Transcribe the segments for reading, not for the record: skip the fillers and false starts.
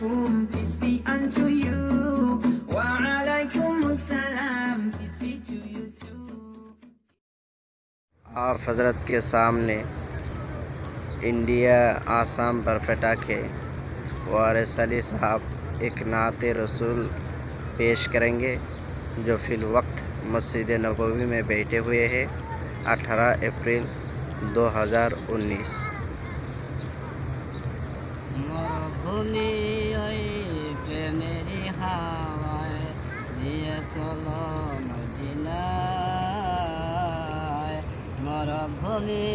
mafhum, peace be unto you. Wa alaikumus salam, peace be to you too. आप हज़रत के सामने India Assam बरफेटा के वारिस अली साहब एक नाते रसूल पेश करेंगे जो फिल वक्त मस्जिद नबवी में बैठे हुए हैं। 18 अप्रैल 2019। मरुभूमि प्रेमेरी हावाए दिए चलो मदीनाय। मरुभूमि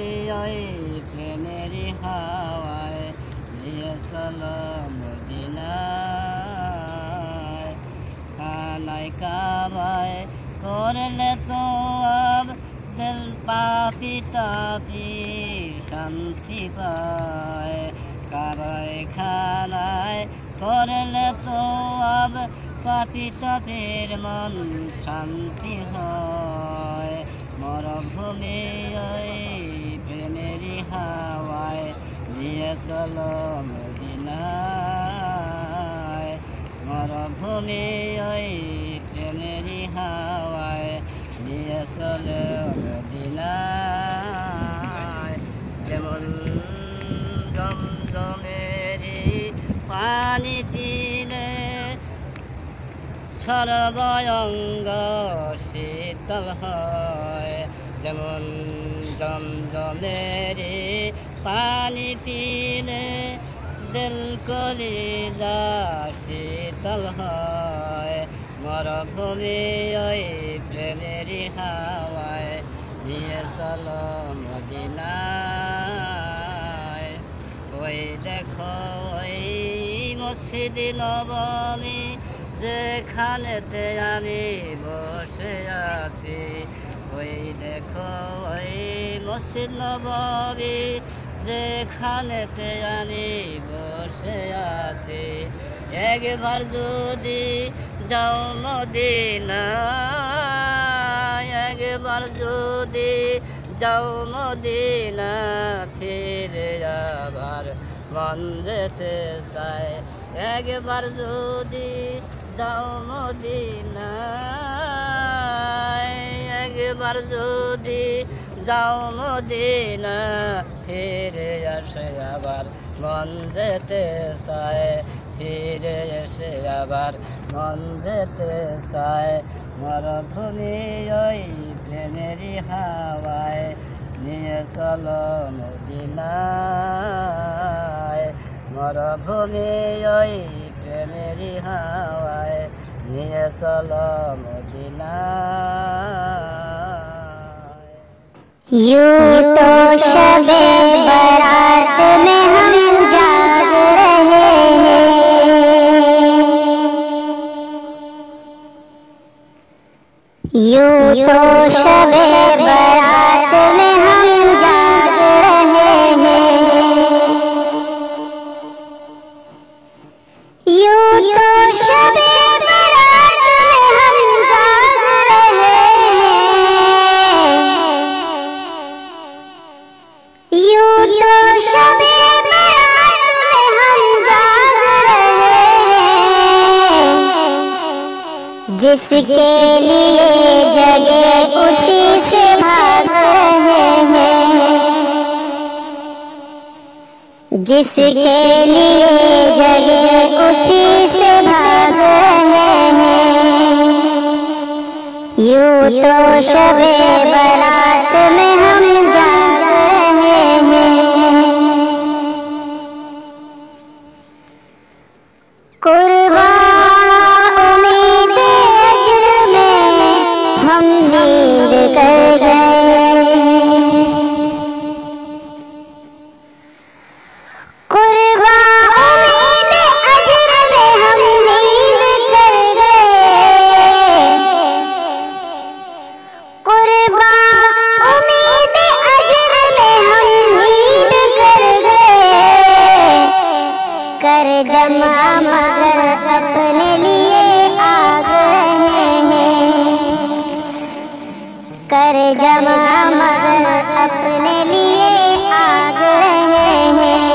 प्रेमेरी हावाए दिए चलो मदीनाय। खानाए काबाए करले तो अब दिल पापी तापी शांति पाए। काबाए खानाए करले तो अब पापी तापीर मन शांति হয়। मरुभूमि प्रेमेरी हावाए दिए चलो मदीनाय। मरुभूमि प्रेमेरी हावाए दिए चलो मदीनाय। যেমন জমজমেরি পানি পিলে সর্বঙ্গ শীতল হয়। যেমন জমজমেরি পানি পিলে দিল কলিজা শীতল হয়। মরুভূমি প্রেমেরি হাওয়ায় নিয়ে চলো মদিনায়। ওই দেখো ওই মসজিদ নববী যেখানেতে আমি বসে আছি। ওই দেখো ওই মসজিদ নববী যেখানেতে আমি বসে আছি। একবার যদি যাও মদিনায়, একবার যদি যাও মদিনা, ফিরে আবার মন যেতে চায়। একবার যদি যাও মদিনায়, একবার যদি যাও মদিনা, ফিরে আসে আবার মন যেতে চায়। ফিরে এসে আবার মন যেতে চায়। মরুভূমি প্রেমেরি হাওয়ায় নিয়ে চলো মদিনায়। মরুভূমি প্রেমেরি হাওয়ায় নিয়ে চলো মদিনায়। यूं तो शबे बारात में हम जाग रहे हैं, यूं तो शबे बारात में हम जाग रहे हैं। यूं तो शबे बारात में हम जाग रहे हैं, यूं तो शबे बारात में हम जाग रहे हैं। जिसके लिए जगे उसी से भाग रहे हैं, जिसके लिए जगे उसी से भाग रहे हैं। यूं तो शबे बारात में हम जाग रहे हैं। कुर्बान उम्मीद अजर में हम नींद कर गए। कुर्बान उम्मीद अजर में हम नींद कर गए। कुर्बान उम्मीद अजर में हम नींद कर गए। कर जमा मगर अपने लिए आग रहे हैं, कर जमा मगर अपने लिए आग रहे हैं।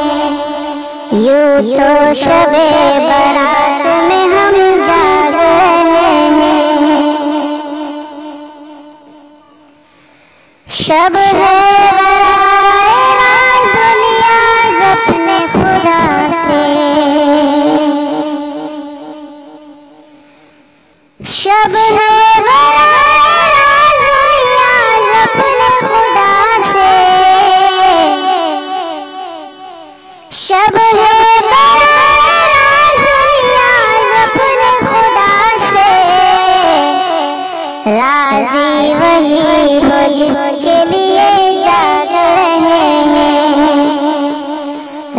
यूं तो शबे बारात में हम जाग रहे हैं। शब है बराए राज़ व नियाज़ अपने खुदा से। शब है बराए राज़ व नियाज़ अपने खुदा से। शब है बराए राज़ व नियाज़ अपने खुदा से। राज़ी वही हो जिसके लिए जाग रहे हैं।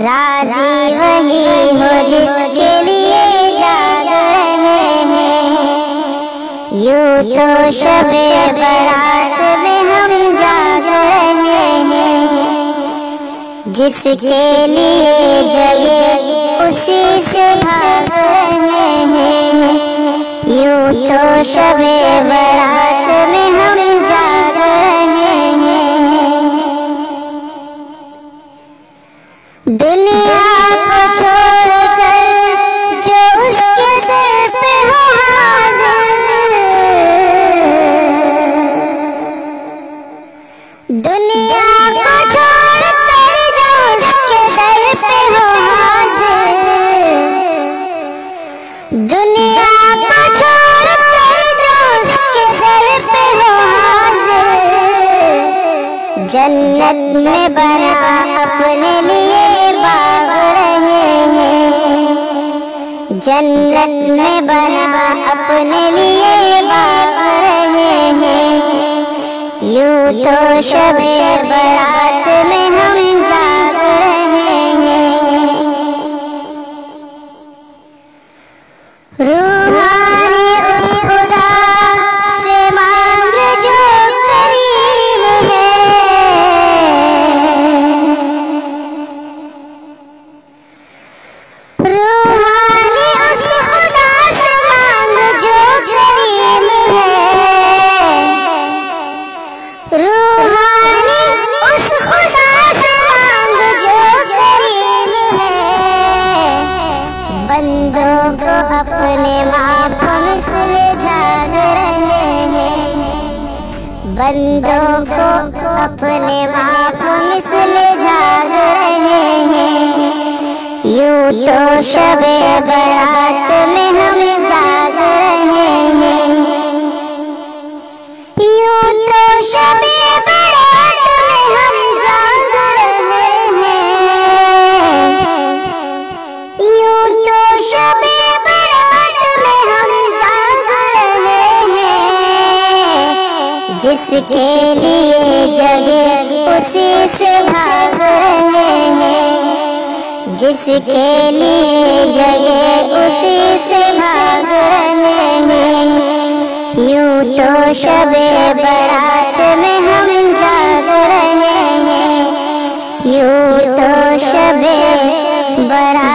राज़ी वही हो जिसके लिए जाग रहे हैं। यूं तो शबे बारात में हम जाग रहे हैं। जिसके लिए जगे उसी से भाग रहे हैं। यूं तो शबे बारात में हम जाग रहे हैं। दुनिया को छोड़कर जो उसके दर पे हो हाजिर। दुनिया को छोड़कर जो उसके दर पे हो हाजिर। दुनिया को छोड़कर जो उसके दर पे हो हाजिर। जन्नत में बना अपने लिए बाग रहे हैं। जन्नत में बना अपने लिए बाग रहे हैं। यूं तो शबे बारात में हम जाग रहे हैं। रूहानी उस खुदा से मांग जो करीब है। रूहानी उस खुदा से मांग जो करीब है। रूहानी उस खुदा से मांग जो करीब है। बंदों को अपने माप मिसल झाग रहे हैं। बंदों को अपने माप मिसल झाग रहे हैं। यूं तो शबे बारात में हम जाग रहे हैं। यूं तो शबे बारात में हम जाग रहे हैं। यूं तो शबे बारात में हम जाग रहे हैं। जिसके लिए जगे उसी से भाग रहे हैं। जिसके लिए जगे उसी से भाग रहे हैं। यूं तो शबे बारात में हम जाग रहे हैं। यूं तो शबे बारात